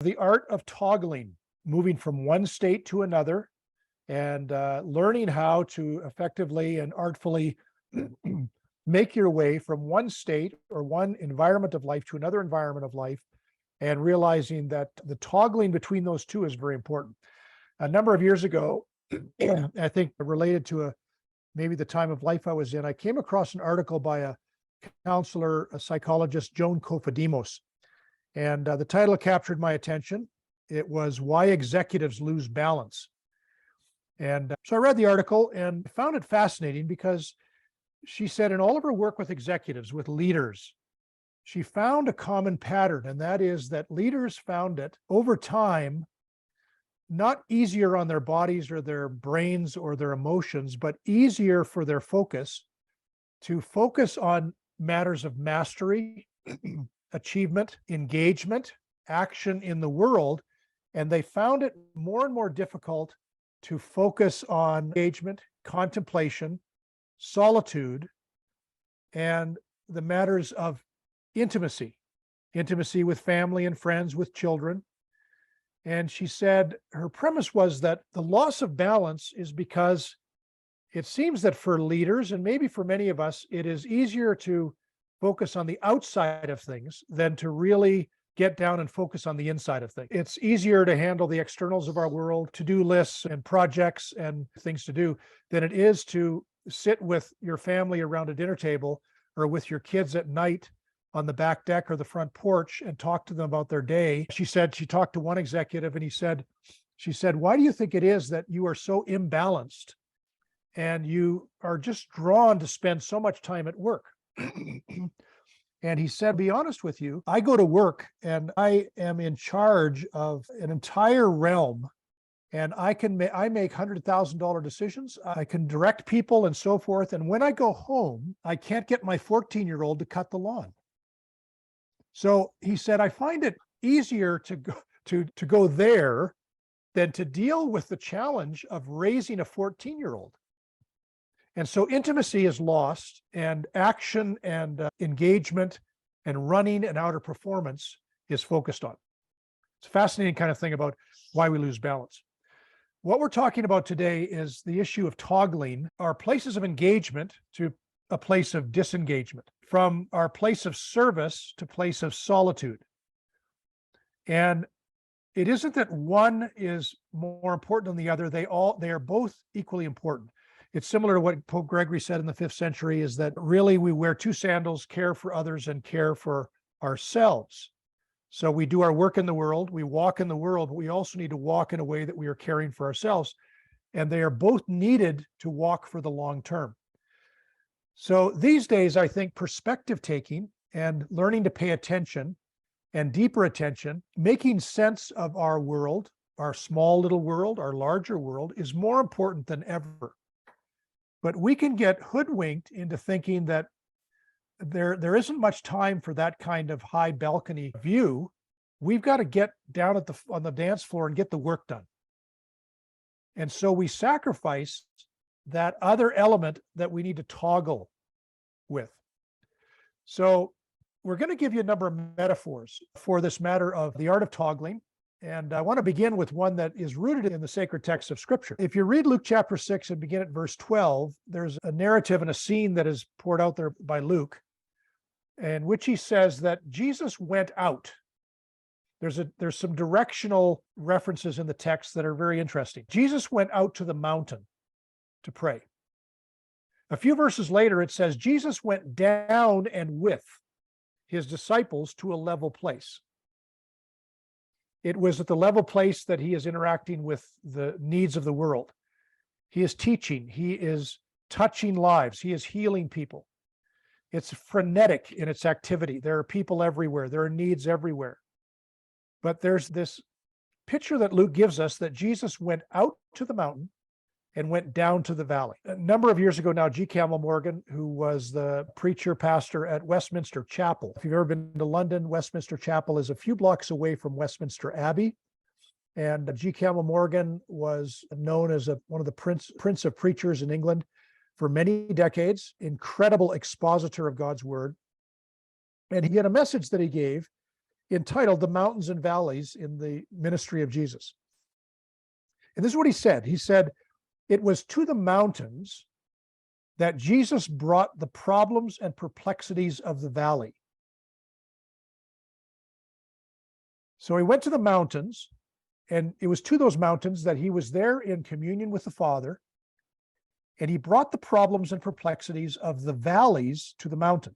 The art of toggling, moving from one state to another, and learning how to effectively and artfully make your way from one state or one environment of life to another environment of life, and realizing that the toggling between those two is very important. A number of years ago, I think related to maybe the time of life I was in, I came across an article by a counselor, a psychologist, Joan Kofadimos. And the title captured my attention. It was "Why Executives Lose Balance." And so I read the article and found it fascinating because she said in all of her work with executives, with leaders, she found a common pattern, and that is that leaders found it over time not easier on their bodies or their brains or their emotions, but easier for their focus to focus on matters of mastery, achievement, engagement, action in the world. And they found it more and more difficult to focus on engagement, contemplation, solitude, and the matters of intimacy with family and friends, with children. And she said her premise was that the loss of balance is because it seems that for leaders, and maybe for many of us, it is easier to focus on the outside of things than to really get down and focus on the inside of things. It's easier to handle the externals of our world, to-do lists and projects and things to do, than it is to sit with your family around a dinner table or with your kids at night on the back deck or the front porch and talk to them about their day. She said she talked to one executive and she said, "Why do you think it is that you are so imbalanced and you are just drawn to spend so much time at work?" And he said, "Be honest with you, I go to work and I am in charge of an entire realm, and I make $100,000 decisions. I can direct people and so forth. And when I go home, I can't get my 14-year-old to cut the lawn." So he said, "I find it easier to go there than to deal with the challenge of raising a 14-year-old. And so intimacy is lost, and action and engagement and running and outer performance is focused on." It's a fascinating kind of thing about why we lose balance. What we're talking about today is the issue of toggling our places of engagement to a place of disengagement, from our place of service to place of solitude. And it isn't that one is more important than the other. They are both equally important. It's similar to what Pope Gregory said in the 5th century, is that really we wear two sandals: care for others and care for ourselves. So we do our work in the world, we walk in the world, but we also need to walk in a way that we are caring for ourselves. And they are both needed to walk for the long term. So these days, I think perspective taking and learning to pay attention and deeper attention, making sense of our world, our small little world, our larger world, is more important than ever. But we can get hoodwinked into thinking that there isn't much time for that kind of high balcony view. We've got to get down on the dance floor and get the work done. And so we sacrifice that other element that we need to toggle with. So we're going to give you a number of metaphors for this matter of the art of toggling. And I want to begin with one that is rooted in the sacred text of Scripture. If you read Luke chapter 6 and begin at verse 12, there's a narrative and a scene that is poured out there by Luke, in which he says that Jesus went out. There's some directional references in the text that are very interesting. Jesus went out to the mountain to pray. A few verses later, it says Jesus went down and with his disciples to a level place. It was at the level place that he is interacting with the needs of the world. He is teaching, he is touching lives, he is healing people. It's frenetic in its activity. There are people everywhere, there are needs everywhere. But there's this picture that Luke gives us that Jesus went out to the mountain and went down to the valley. A number of years ago now, G. Campbell Morgan, who was the preacher pastor at Westminster Chapel. If you've ever been to London, Westminster Chapel is a few blocks away from Westminster Abbey. And G. Campbell Morgan was known as one of the prince of preachers in England for many decades, incredible expositor of God's word. And he had a message that he gave entitled The Mountains and Valleys in the Ministry of Jesus. And this is what he said. He said, it was to the mountains that Jesus brought the problems and perplexities of the valley. So he went to the mountains, and it was to those mountains that he was there in communion with the Father, and he brought the problems and perplexities of the valleys to the mountain.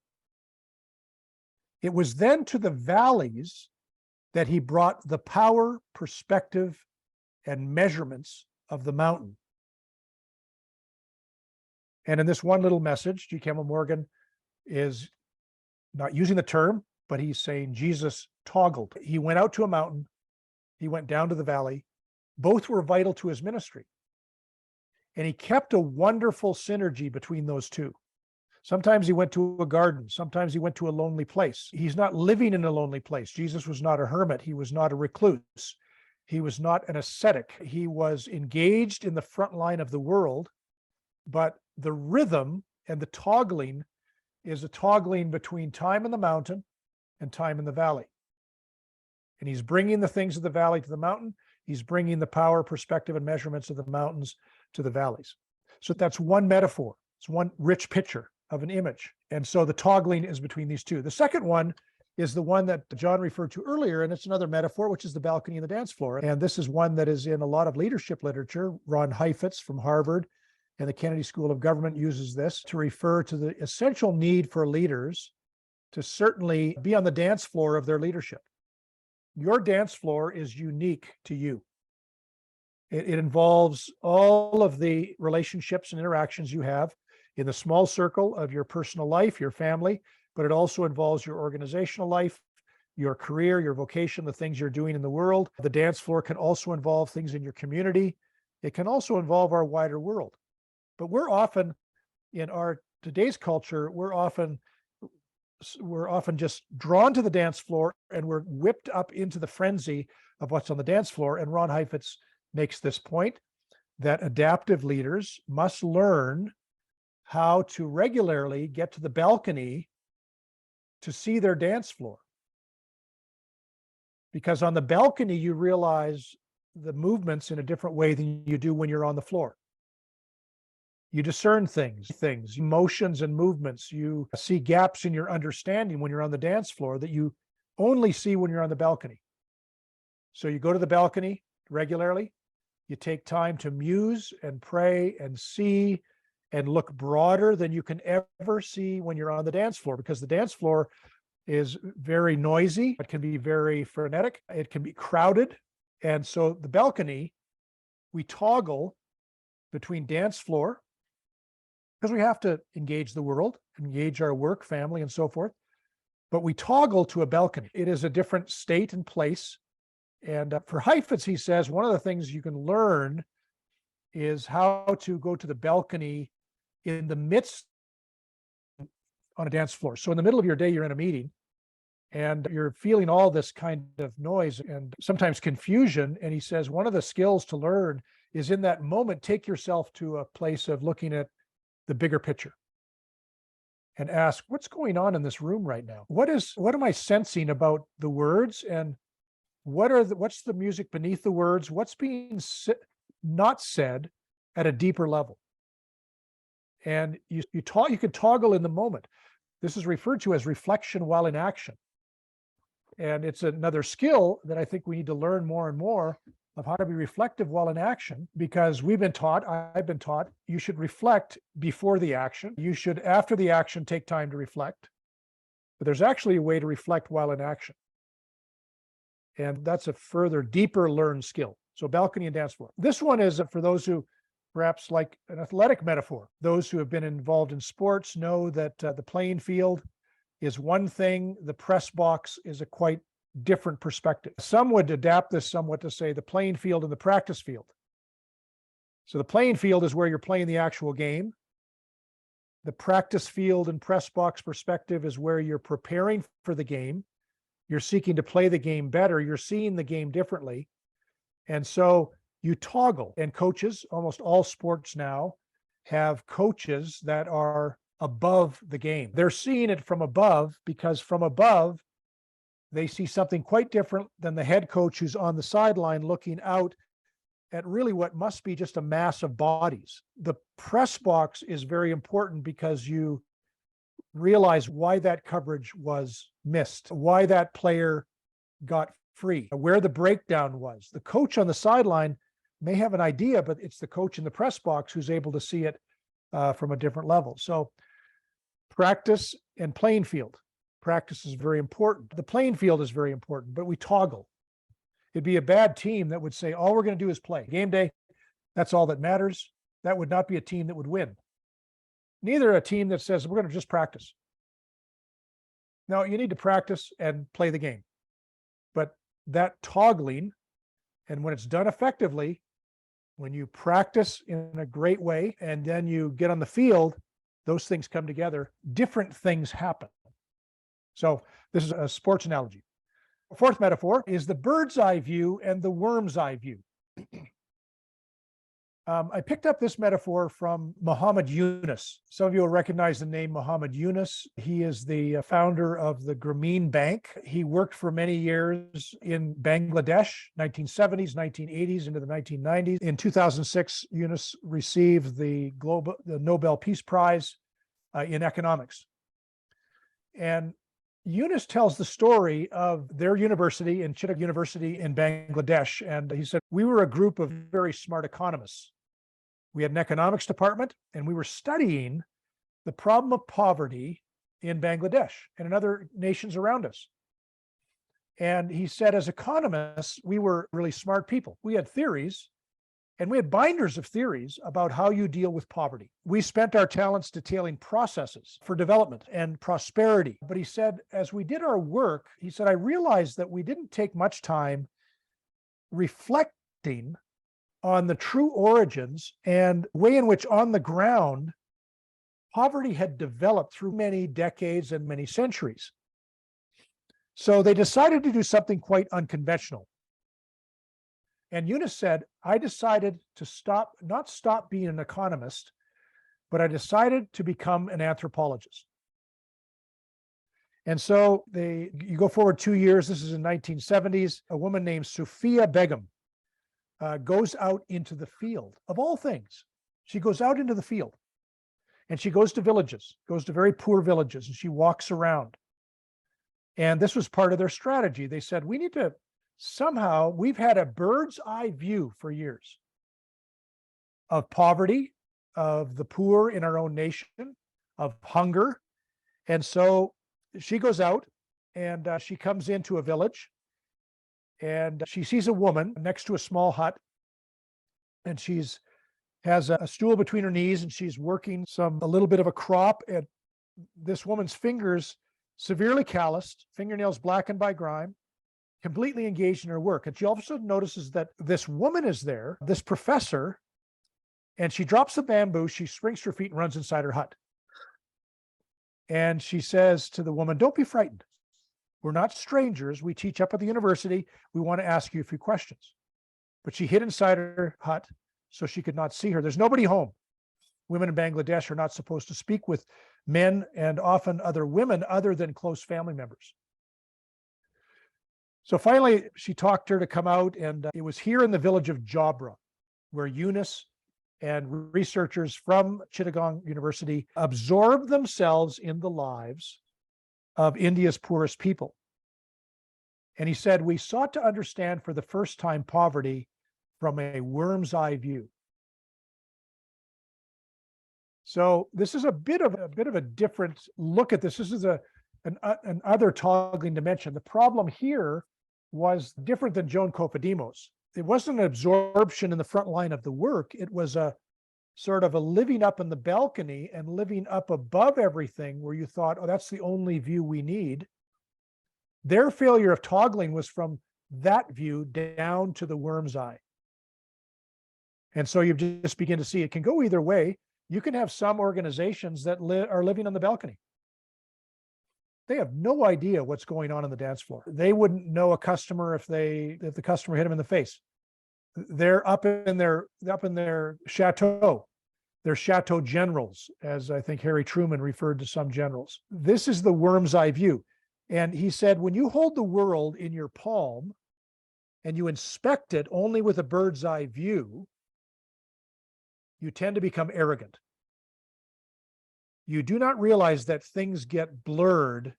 It was then to the valleys that he brought the power, perspective, and measurements of the mountain. And in this one little message, G. Campbell Morgan is not using the term, but he's saying Jesus toggled. He went out to a mountain, he went down to the valley. Both were vital to his ministry. And he kept a wonderful synergy between those two. Sometimes he went to a garden. Sometimes he went to a lonely place. He's not living in a lonely place. Jesus was not a hermit. He was not a recluse. He was not an ascetic. He was engaged in the front line of the world, but the rhythm and the toggling is a toggling between time in the mountain and time in the valley. And he's bringing the things of the valley to the mountain. He's bringing the power, perspective, and measurements of the mountains to the valleys. So that's one metaphor. It's one rich picture of an image. And so the toggling is between these two. The second one is the one that John referred to earlier, and it's another metaphor, which is the balcony and the dance floor. And this is one that is in a lot of leadership literature. Ron Heifetz from Harvard and the Kennedy School of Government uses this to refer to the essential need for leaders to certainly be on the dance floor of their leadership. Your dance floor is unique to you. It involves all of the relationships and interactions you have in the small circle of your personal life, your family, but it also involves your organizational life, your career, your vocation, the things you're doing in the world. The dance floor can also involve things in your community. It can also involve our wider world. But we're often, in our today's culture, we're often just drawn to the dance floor, and we're whipped up into the frenzy of what's on the dance floor. And Ron Heifetz makes this point that adaptive leaders must learn how to regularly get to the balcony to see their dance floor. Because on the balcony, you realize the movements in a different way than you do when you're on the floor. You discern things, emotions and movements. You see gaps in your understanding when you're on the dance floor that you only see when you're on the balcony. So you go to the balcony regularly. You take time to muse and pray and see and look broader than you can ever see when you're on the dance floor, because the dance floor is very noisy. It can be very frenetic. It can be crowded. And so the balcony, we toggle between dance floor, because we have to engage the world, engage our work, family, and so forth. But we toggle to a balcony. It is a different state and place. And for Heifetz, he says, one of the things you can learn is how to go to the balcony in the midst on a dance floor. So in the middle of your day, you're in a meeting and you're feeling all this kind of noise and sometimes confusion. And he says, one of the skills to learn is in that moment, take yourself to a place of looking at the bigger picture and ask, what's going on in this room right now? What am I sensing about the words, and what's the music beneath the words? What's being not said at a deeper level? And you can toggle in the moment. This is referred to as reflection while in action. And it's another skill that I think we need to learn more and more of, how to be reflective while in action, because I've been taught, you should reflect before the action. You should, after the action, take time to reflect. But there's actually a way to reflect while in action. And that's a further, deeper learned skill. So balcony and dance floor. This one is for those who perhaps like an athletic metaphor. Those who have been involved in sports know that the playing field is one thing. The press box is a quite different perspective. Some would adapt this somewhat to say the playing field and the practice field. So the playing field is where you're playing the actual game. The practice field and press box perspective is where you're preparing for the game. You're seeking to play the game better. You're seeing the game differently. And so you toggle. And coaches, almost all sports now, have coaches that are above the game. They're seeing it from above, because from above, they see something quite different than the head coach who's on the sideline looking out at really what must be just a mass of bodies. The press box is very important because you realize why that coverage was missed, why that player got free, where the breakdown was. The coach on the sideline may have an idea, but it's the coach in the press box who's able to see it from a different level. So practice and playing field. Practice is very important. The playing field is very important, but we toggle. It'd be a bad team that would say, all we're going to do is play. Game day, that's all that matters. That would not be a team that would win. Neither a team that says, we're going to just practice. No, you need to practice and play the game. But that toggling, and when it's done effectively, when you practice in a great way and then you get on the field, those things come together, different things happen. So this is a sports analogy. The fourth metaphor is the bird's eye view and the worm's eye view. I picked up this metaphor from Muhammad Yunus. Some of you will recognize the name Muhammad Yunus. He is the founder of the Grameen Bank. He worked for many years in Bangladesh, 1970s, 1980s, into the 1990s. In 2006, Yunus received the Nobel Peace Prize in economics. And Yunus tells the story of their university in Chittagong University in Bangladesh. And he said, we were a group of very smart economists. We had an economics department, and we were studying the problem of poverty in Bangladesh and in other nations around us. And he said, as economists, we were really smart people. We had theories, and we had binders of theories about how you deal with poverty. We spent our talents detailing processes for development and prosperity. But he said, as we did our work, he said, I realized that we didn't take much time reflecting on the true origins and way in which on the ground poverty had developed through many decades and many centuries. So they decided to do something quite unconventional. And Yunus said, I decided to not stop being an economist, but I decided to become an anthropologist. And so you go forward 2 years, this is in 1970s, a woman named Sophia Begum goes out into the field. Of all things, she goes out into the field and she goes to villages, goes to very poor villages, and she walks around. And this was part of their strategy. They said, we need to somehow, we've had a bird's eye view for years of poverty, of the poor in our own nation, of hunger. And so she goes out and she comes into a village. And she sees a woman next to a small hut, and has a stool between her knees, and she's working a little bit of a crop. And this woman's fingers severely calloused, fingernails blackened by grime, completely engaged in her work. And she all of a sudden notices that this woman is there, this professor, and she drops the bamboo, she springs to her feet and runs inside her hut. And she says to the woman, don't be frightened. We're not strangers. We teach up at the university. We want to ask you a few questions. But she hid inside her hut so she could not see her. There's nobody home. Women in Bangladesh are not supposed to speak with men and often other women other than close family members. So finally, she talked her to come out, and it was here in the village of Jabra where Yunus and researchers from Chittagong University absorbed themselves in the lives of India's poorest people. And he said, we sought to understand for the first time poverty from a worm's eye view. So this is a bit of a different look at this. This is an other toggling dimension. The problem here was different than Joan Copodimos. It wasn't an absorption in the front line of the work. It was a sort of a living up in the balcony and living up above everything, where you thought, oh, that's the only view we need. Their failure of toggling was from that view down to the worm's eye. And so you just begin to see it can go either way. You can have some organizations that are living on the balcony. They have no idea what's going on the dance floor. They wouldn't know a customer if the customer hit them in the face. They're up in their chateau. They're chateau generals, as I think Harry Truman referred to some generals. This is the worm's eye view. And he said, when you hold the world in your palm and you inspect it only with a bird's eye view, you tend to become arrogant. You do not realize that things get blurred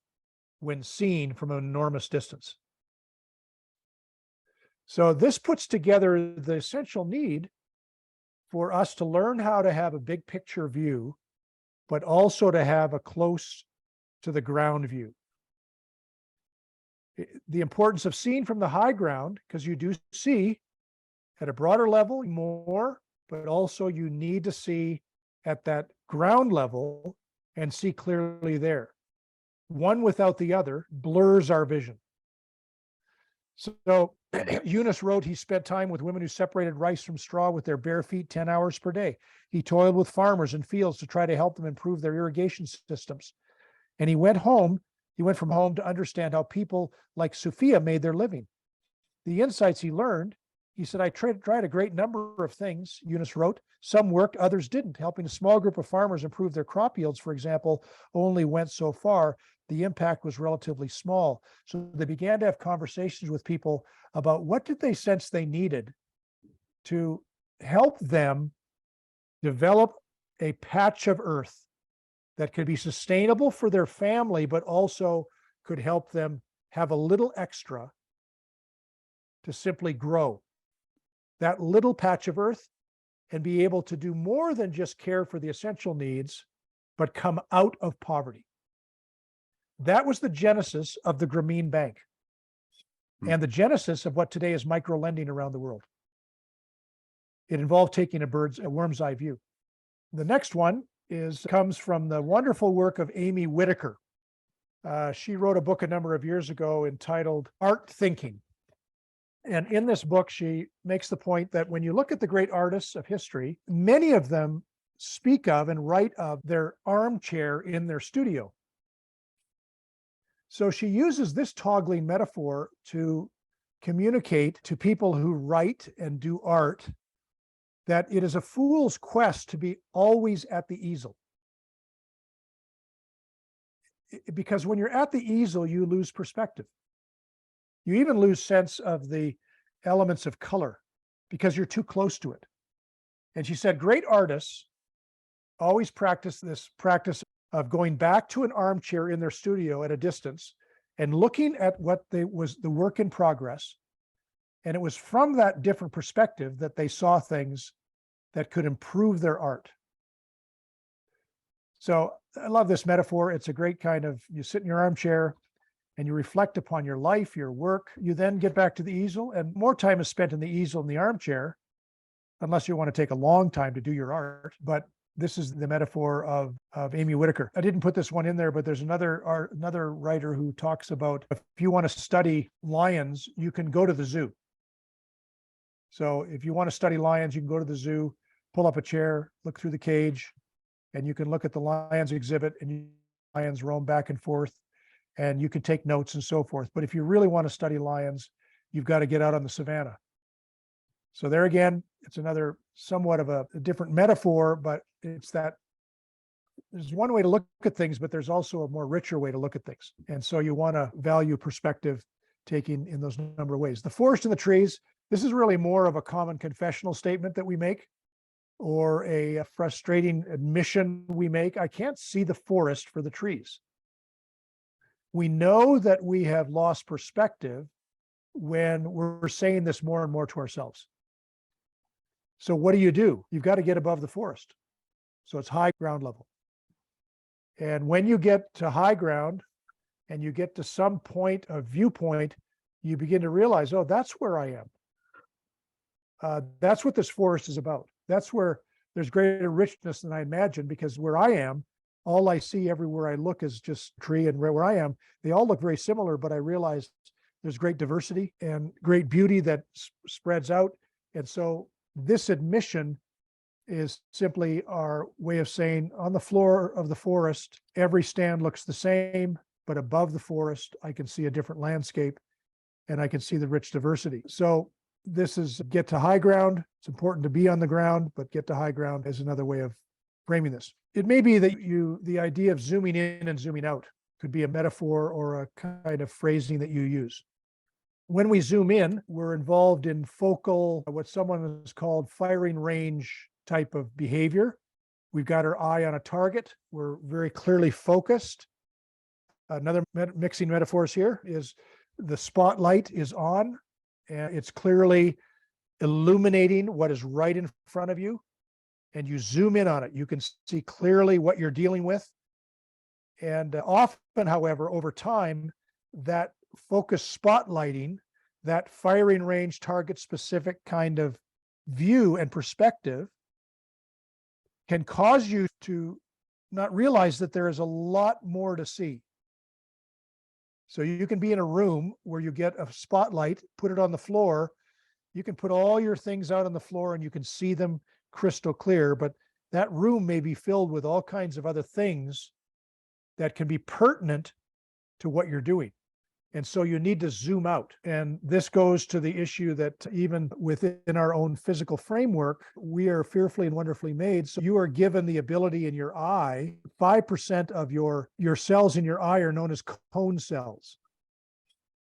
when seen from an enormous distance. So this puts together the essential need for us to learn how to have a big picture view, but also to have a close to the ground view. The importance of seeing from the high ground, because you do see at a broader level more, but also you need to see at that ground level and see clearly there. One without the other blurs our vision. So Eunice wrote, he spent time with women who separated rice from straw with their bare feet 10 hours per day. He toiled with farmers in fields to try to help them improve their irrigation systems. And he went from home to understand how people like Sophia made their living. The insights he learned, he said, I tried a great number of things, Eunice wrote. Some worked, others didn't. Helping a small group of farmers improve their crop yields, for example, only went so far. The impact was relatively small. So they began to have conversations with people about what did they sense they needed to help them develop a patch of earth that could be sustainable for their family, but also could help them have a little extra to simply grow that little patch of earth and be able to do more than just care for the essential needs, but come out of poverty. That was the genesis of the Grameen Bank and the genesis of what today is micro-lending around the world. It involved taking a worm's eye view. The next one comes from the wonderful work of Amy Whitaker. She wrote a book a number of years ago entitled Art Thinking. And in this book, she makes the point that when you look at the great artists of history, many of them speak of and write of their armchair in their studio. So she uses this toggling metaphor to communicate to people who write and do art that it is a fool's quest to be always at the easel. Because when you're at the easel, you lose perspective. You even lose sense of the elements of color because you're too close to it. And she said, great artists always practice this practice of going back to an armchair in their studio at a distance and looking at what was the work in progress. And it was from that different perspective that they saw things that could improve their art. So I love this metaphor. It's a great kind of, you sit in your armchair and you reflect upon your life, your work. You then get back to the easel, and more time is spent in the easel and the armchair, unless you want to take a long time to do your art. But this is the metaphor of Amy Whitaker. I didn't put this one in there, but there's another writer who talks about if you want to study lions, you can go to the zoo. So if you want to study lions, you can go to the zoo, pull up a chair, look through the cage, and you can look at the lions exhibit, and lions roam back and forth, and you can take notes and so forth. But if you really want to study lions, you've got to get out on the savannah. So there again, it's another somewhat of a different metaphor, but it's that there's one way to look at things, but there's also a more richer way to look at things. And so you want to value perspective taking in those number of ways. The forest and the trees, this is really more of a common confessional statement that we make, or a frustrating admission we make. I can't see the forest for the trees. We know that we have lost perspective when we're saying this more and more to ourselves. So what do? You've got to get above the forest. So it's high ground level. And when you get to high ground and you get to some point of viewpoint, you begin to realize, oh, that's where I am. That's what this forest is about. That's where there's greater richness than I imagined, because where I am, all I see everywhere I look is just tree, and where I am, they all look very similar, but I realize there's great diversity and great beauty that spreads out. And so this admission is simply our way of saying, on the floor of the forest, every stand looks the same, but above the forest, I can see a different landscape and I can see the rich diversity. So this is get to high ground. It's important to be on the ground, but get to high ground is another way of framing this. It may be that the idea of zooming in and zooming out. Could be a metaphor or a kind of phrasing that you use. When we zoom in, we're involved in focal, what someone has called firing range type of behavior. We've got our eye on a target. We're very clearly focused. Another mixing metaphors here is the spotlight is on and it's clearly illuminating what is right in front of you. And you zoom in on it. You can see clearly what you're dealing with. And often, however, over time, that focus spotlighting, that firing range target specific kind of view and perspective can cause you to not realize that there is a lot more to see. So you can be in a room where you get a spotlight, put it on the floor. You can put all your things out on the floor and you can see them crystal clear, but that room may be filled with all kinds of other things that can be pertinent to what you're doing. And so you need to zoom out. And this goes to the issue that even within our own physical framework, we are fearfully and wonderfully made. So you are given the ability in your eye, 5% of your cells in your eye are known as cone cells.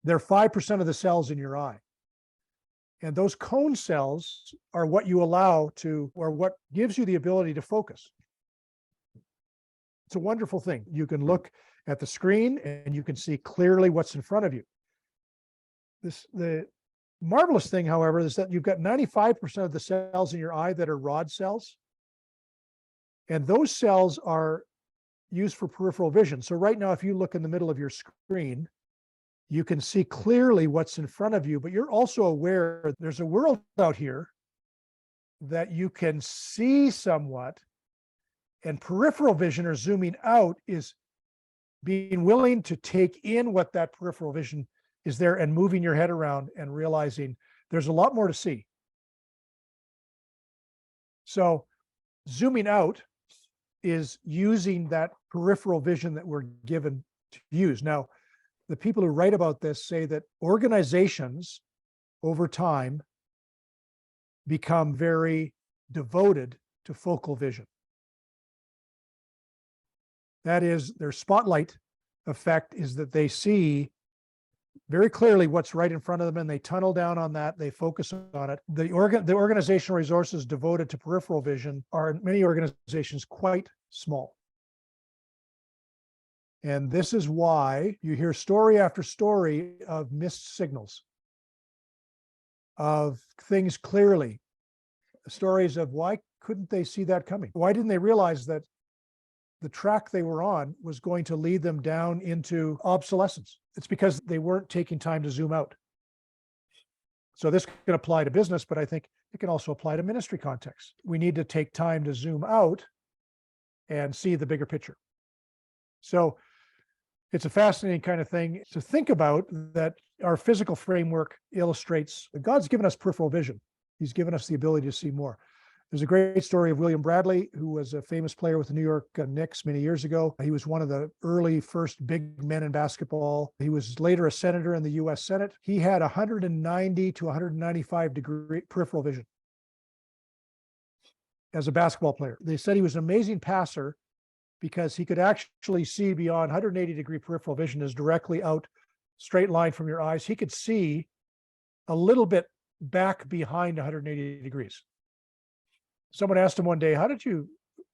They're 5% of the cells in your eye. And those cone cells are what you allow to, or what gives you the ability to focus. It's a wonderful thing. You can look at the screen and you can see clearly what's in front of you. The marvelous thing, however, is that you've got 95% of the cells in your eye that are rod cells. And those cells are used for peripheral vision. So right now, if you look in the middle of your screen, you can see clearly what's in front of you, but you're also aware there's a world out here that you can see somewhat, and peripheral vision, or zooming out, is being willing to take in what that peripheral vision is there and moving your head around and realizing there's a lot more to see. So zooming out is using that peripheral vision that we're given to use. Now, the people who write about this say that organizations over time become very devoted to focal vision. That is, their spotlight effect is that they see very clearly what's right in front of them and they tunnel down on that, they focus on it. The organizational resources devoted to peripheral vision are in many organizations quite small. And this is why you hear story after story of missed signals, of things clearly, stories of why couldn't they see that coming? Why didn't they realize that the track they were on was going to lead them down into obsolescence? It's because they weren't taking time to zoom out. So this can apply to business, but I think it can also apply to ministry context. We need to take time to zoom out and see the bigger picture. So it's a fascinating kind of thing to think about, that our physical framework illustrates that God's given us peripheral vision. He's given us the ability to see more. There's a great story of William Bradley, who was a famous player with the New York Knicks many years ago. He was one of the early first big men in basketball. He was later a senator in the US Senate. He had 190 to 195 degree peripheral vision as a basketball player. They said he was an amazing passer because he could actually see beyond 180 degree peripheral vision, is directly out, straight line from your eyes. He could see a little bit back behind 180 degrees. Someone asked him one day, how did you,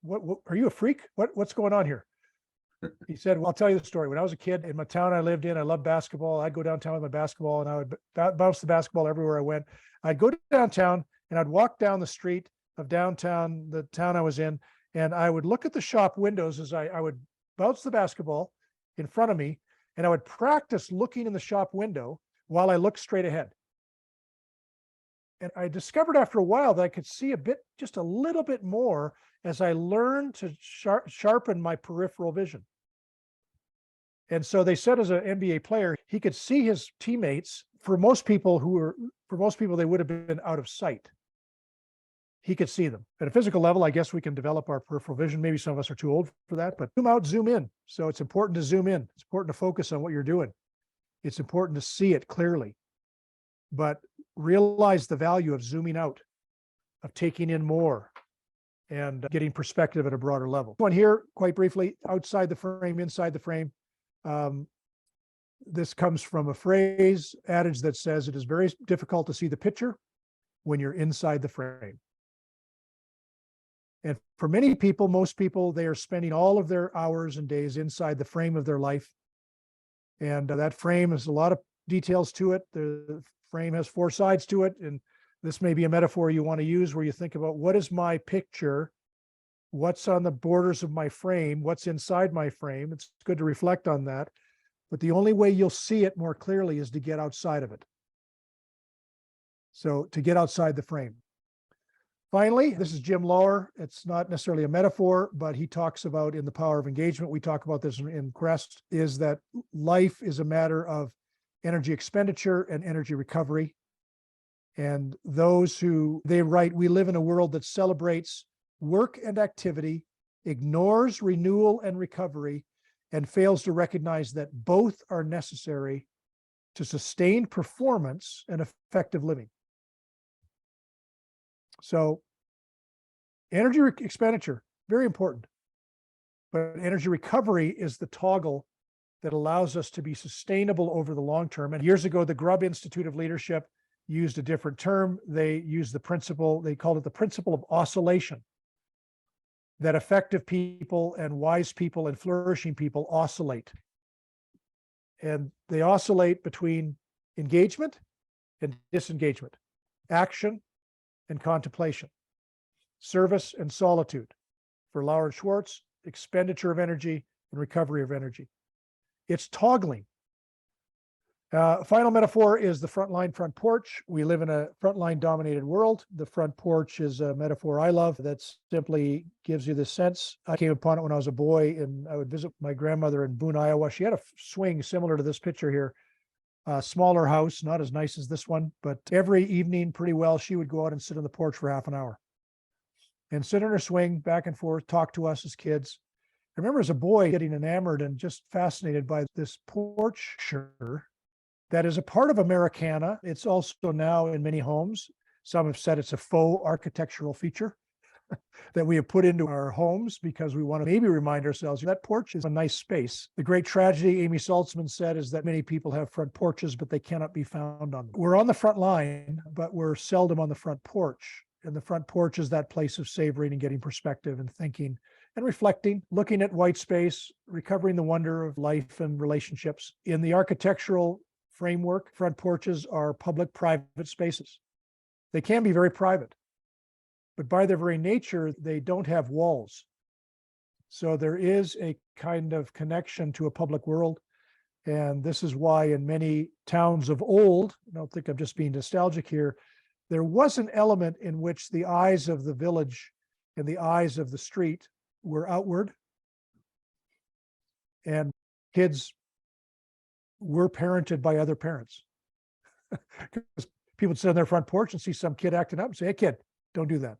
what are you a freak? What's going on here? He said, well, I'll tell you the story. When I was a kid in my town I lived in, I loved basketball. I'd go downtown with my basketball and I would bounce the basketball everywhere I went. I'd go downtown and I'd walk down the street of downtown, the town I was in, and I would look at the shop windows as I would bounce the basketball in front of me, and I would practice looking in the shop window while I looked straight ahead. And I discovered after a while that I could see just a little bit more as I learned to sharpen my peripheral vision. And so they said, as an NBA player, he could see his teammates. For most people, they would have been out of sight. He could see them. At a physical level, I guess we can develop our peripheral vision. Maybe some of us are too old for that, but zoom out, zoom in. So it's important to zoom in. It's important to focus on what you're doing. It's important to see it clearly, but realize the value of zooming out, of taking in more and getting perspective at a broader level. One here, quite briefly, outside the frame, inside the frame. This comes from a phrase, adage that says it is very difficult to see the picture when you're inside the frame. And for many people, most people, they are spending all of their hours and days inside the frame of their life. And that frame has a lot of details to it. The frame has four sides to it. And this may be a metaphor you want to use where you think about, what is my picture? What's on the borders of my frame? What's inside my frame? It's good to reflect on that. But the only way you'll see it more clearly is to get outside of it. So to get outside the frame. Finally, this is Jim Lower. It's not necessarily a metaphor, but he talks about in The Power of Engagement, we talk about this in Crest, is that life is a matter of energy expenditure and energy recovery. And those who, they write, we live in a world that celebrates work and activity, ignores renewal and recovery, and fails to recognize that both are necessary to sustained performance and effective living. So energy expenditure, very important. But energy recovery is the toggle that allows us to be sustainable over the long term. And years ago, the Grubb Institute of Leadership used a different term. They used the principle, they called it the principle of oscillation. That effective people and wise people and flourishing people oscillate. And they oscillate between engagement and disengagement, action and contemplation, service and solitude. For Lauer and Schwartz, expenditure of energy and recovery of energy. It's toggling. Final metaphor is the frontline front porch. We live in a frontline dominated world. The front porch is a metaphor I love that simply gives you this sense. I came upon it when I was a boy, and I would visit my grandmother in Boone, Iowa. She had a swing similar to this picture here. A smaller house, not as nice as this one, but every evening pretty well, she would go out and sit on the porch for half an hour and sit on her swing back and forth, talk to us as kids. I remember as a boy getting enamored and just fascinated by this porch that is a part of Americana. It's also now in many homes. Some have said it's a faux architectural feature that we have put into our homes because we want to maybe remind ourselves that porch is a nice space. The great tragedy, Amy Saltzman said, is that many people have front porches, but they cannot be found on them. We're on the front line, but we're seldom on the front porch. And the front porch is that place of savoring and getting perspective and thinking and reflecting, looking at white space, recovering the wonder of life and relationships. In the architectural framework, front porches are public-private spaces. They can be very private, but by their very nature, they don't have walls. So there is a kind of connection to a public world. And this is why in many towns of old, I don't think I'm just being nostalgic here, there was an element in which the eyes of the village and the eyes of the street were outward. And kids were parented by other parents. Because people would sit on their front porch and see some kid acting up and say, hey, kid, don't do that.